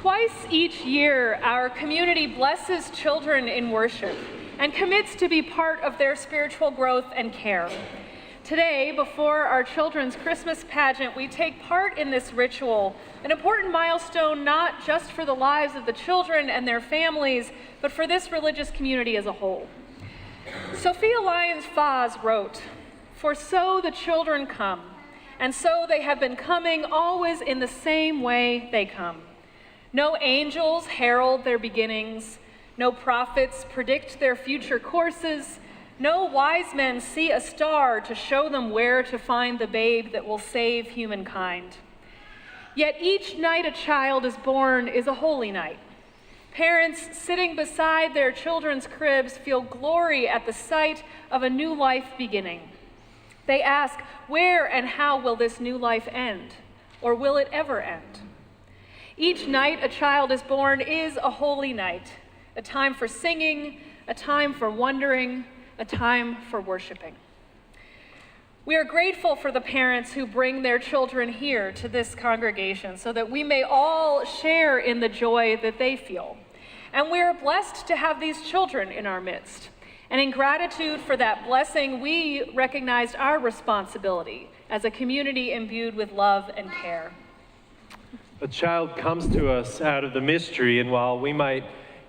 Twice each year, our community blesses children in worship and commits to be part of their spiritual growth and care. Today, before our children's Christmas pageant, we take part in this ritual, an important milestone not just for the lives of the children and their families, but for this religious community as a whole. Sophia Lyons-Foss wrote, "For so the children come, and so they have been coming always in the same way they come. No angels herald their beginnings, no prophets predict their future courses, no wise men see a star to show them where to find the babe that will save humankind. Yet each night a child is born is a holy night. Parents sitting beside their children's cribs feel glory at the sight of a new life beginning. They ask, where and how will this new life end? Or will it ever end? Each night a child is born is a holy night, a time for singing, a time for wondering, a time for worshiping." We are grateful for the parents who bring their children here to this congregation so that we may all share in the joy that they feel. And we are blessed to have these children in our midst. And in gratitude for that blessing, we recognized our responsibility as a community imbued with love and care. A child comes to us out of the mystery, and while we might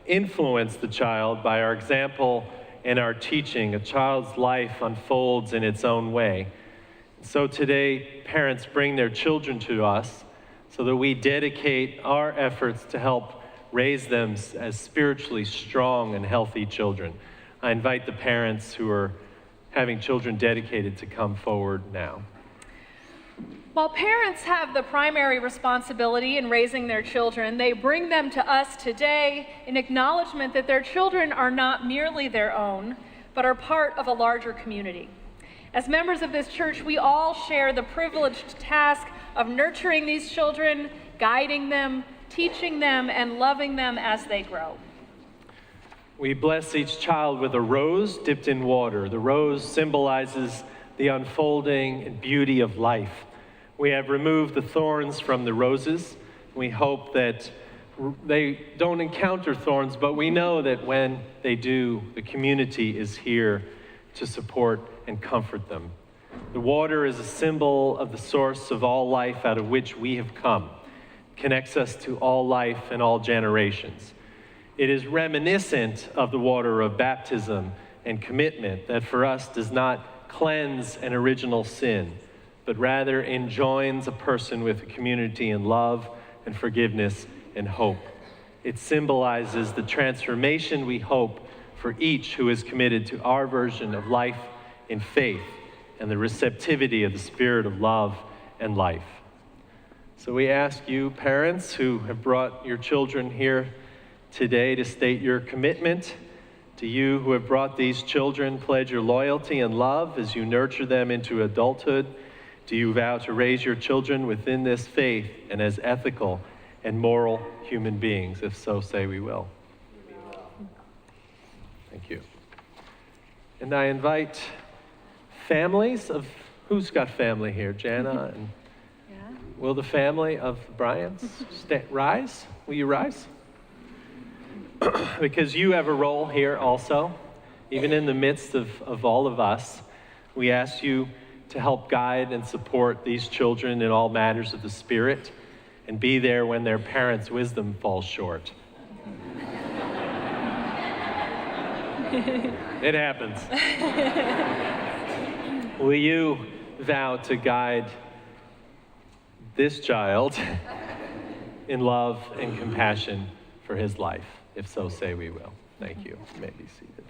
influence the child by our example and our teaching, a child's life unfolds in its own way. So today, parents bring their children to us so that we dedicate our efforts to help raise them as spiritually strong and healthy children. I invite the parents who are having children dedicated to come forward now. While parents have the primary responsibility in raising their children, they bring them to us today in acknowledgement that their children are not merely their own, but are part of a larger community. As members of this church, we all share the privileged task of nurturing these children, guiding them, teaching them, and loving them as they grow. We bless each child with a rose dipped in water. The rose symbolizes the unfolding and beauty of life. We have removed the thorns from the roses. We hope that they don't encounter thorns, but we know that when they do, the community is here to support and comfort them. The water is a symbol of the source of all life out of which we have come. It connects us to all life and all generations. It is reminiscent of the water of baptism and commitment that for us does not cleanse an original sin, but rather enjoins a person with a community in love and forgiveness and hope. It symbolizes the transformation we hope for each who is committed to our version of life in faith and the receptivity of the spirit of love and life. So we ask you, parents who have brought your children here today, to state your commitment. To you who have brought these children, pledge your loyalty and love as you nurture them into adulthood. Do you vow to raise your children within this faith and as ethical and moral human beings? If so, say we will. Thank you. And I invite families of, who's got family here? Jana and Yeah. Will the family of Bryans rise? Will you rise? Because you have a role here also, even in the midst of all of us. We ask you to help guide and support these children in all matters of the Spirit and be there when their parents' wisdom falls short. It happens. Will you vow to guide this child in love and compassion for his life? If so, say we will. Thank you. You may be seated.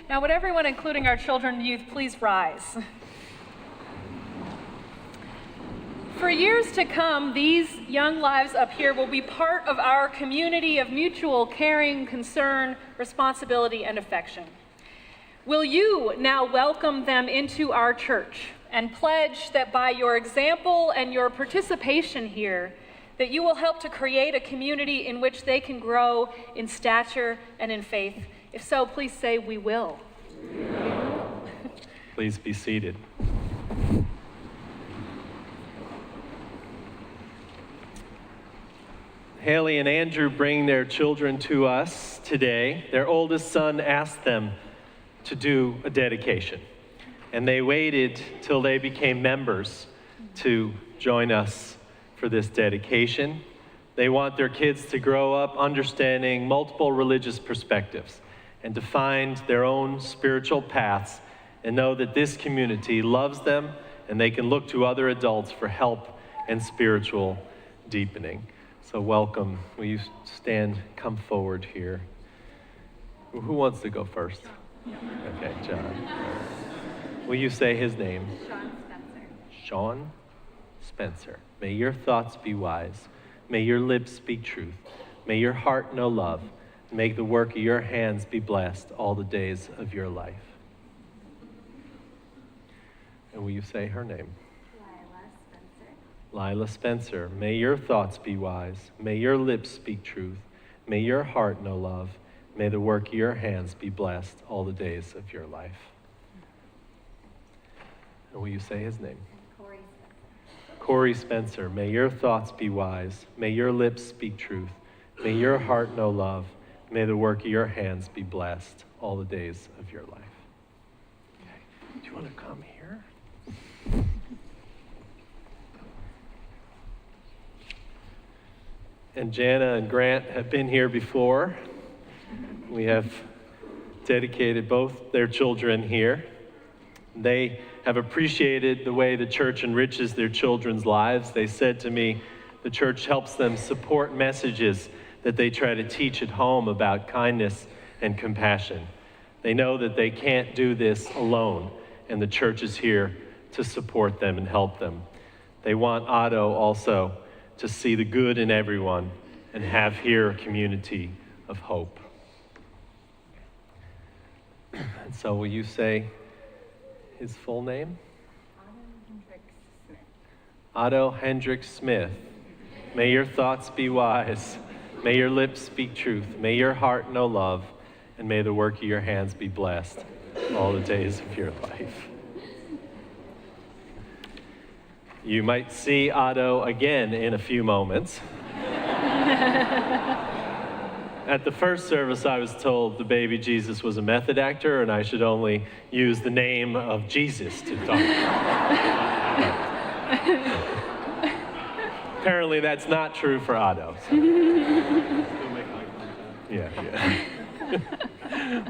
Now, would everyone, including our children and youth, please rise? For years to come, these young lives up here will be part of our community of mutual caring, concern, responsibility, and affection. Will you now welcome them into our church and pledge that by your example and your participation here, that you will help to create a community in which they can grow in stature and in faith? If so, please say, we will. We will. Please be seated. Haley and Andrew bring their children to us today. Their oldest son asked them to do a dedication, and they waited till they became members to join us for this dedication. They want their kids to grow up understanding multiple religious perspectives and to find their own spiritual paths and know that this community loves them and they can look to other adults for help and spiritual deepening. So welcome. Will you stand, come forward here? Who wants to go first? Okay, John. Will you say his name? Sean Spencer. Sean Spencer. May your thoughts be wise. May your lips speak truth. May your heart know love. Make the work of your hands be blessed all the days of your life. And will you say her name? Lila Spencer. Lila Spencer. May your thoughts be wise. May your lips speak truth. May your heart know love. May the work of your hands be blessed all the days of your life. And will you say his name? Corey Spencer. Corey Spencer. May your thoughts be wise. May your lips speak truth. May your heart know love. May the work of your hands be blessed all the days of your life. Okay. Do you want to come here? And Jana and Grant have been here before. We have dedicated both their children here. They have appreciated the way the church enriches their children's lives. They said to me, the church helps them support messages that they try to teach at home about kindness and compassion. They know that they can't do this alone, and the church is here to support them and help them. They want Otto also to see the good in everyone and have here a community of hope. And so will you say his full name? Otto Hendrick Smith. May your thoughts be wise. May your lips speak truth. May your heart know love. And may the work of your hands be blessed all the days of your life. You might see Otto again in a few moments. At the first service, I was told the baby Jesus was a method actor and I should only use the name of Jesus to talk. Apparently, that's not true for Otto. So. Yeah.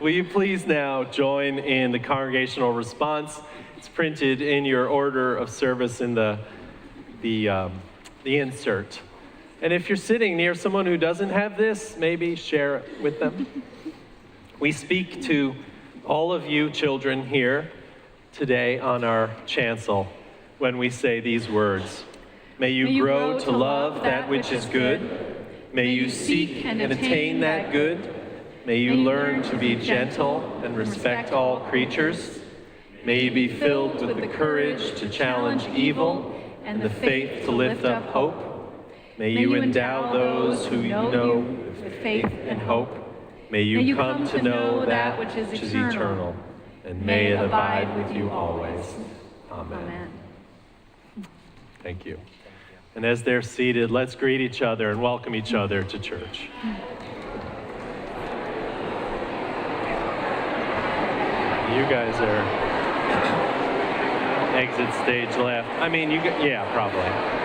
Will you please now join in the congregational response? It's printed in your order of service in the insert. And if you're sitting near someone who doesn't have this, maybe share it with them. We speak to all of you children here today on our chancel when we say these words. May you grow to love that which is good. May you seek and attain that good. May you learn to be gentle and respect all creatures. May you be filled with the courage to challenge evil and the faith to lift up hope. May you endow those who you know with faith and hope. May you come to know that which is eternal. And may it abide with you always. Amen. Thank you. And as they're seated, let's greet each other and welcome each other to church. You guys are exit stage left. I mean, yeah, probably.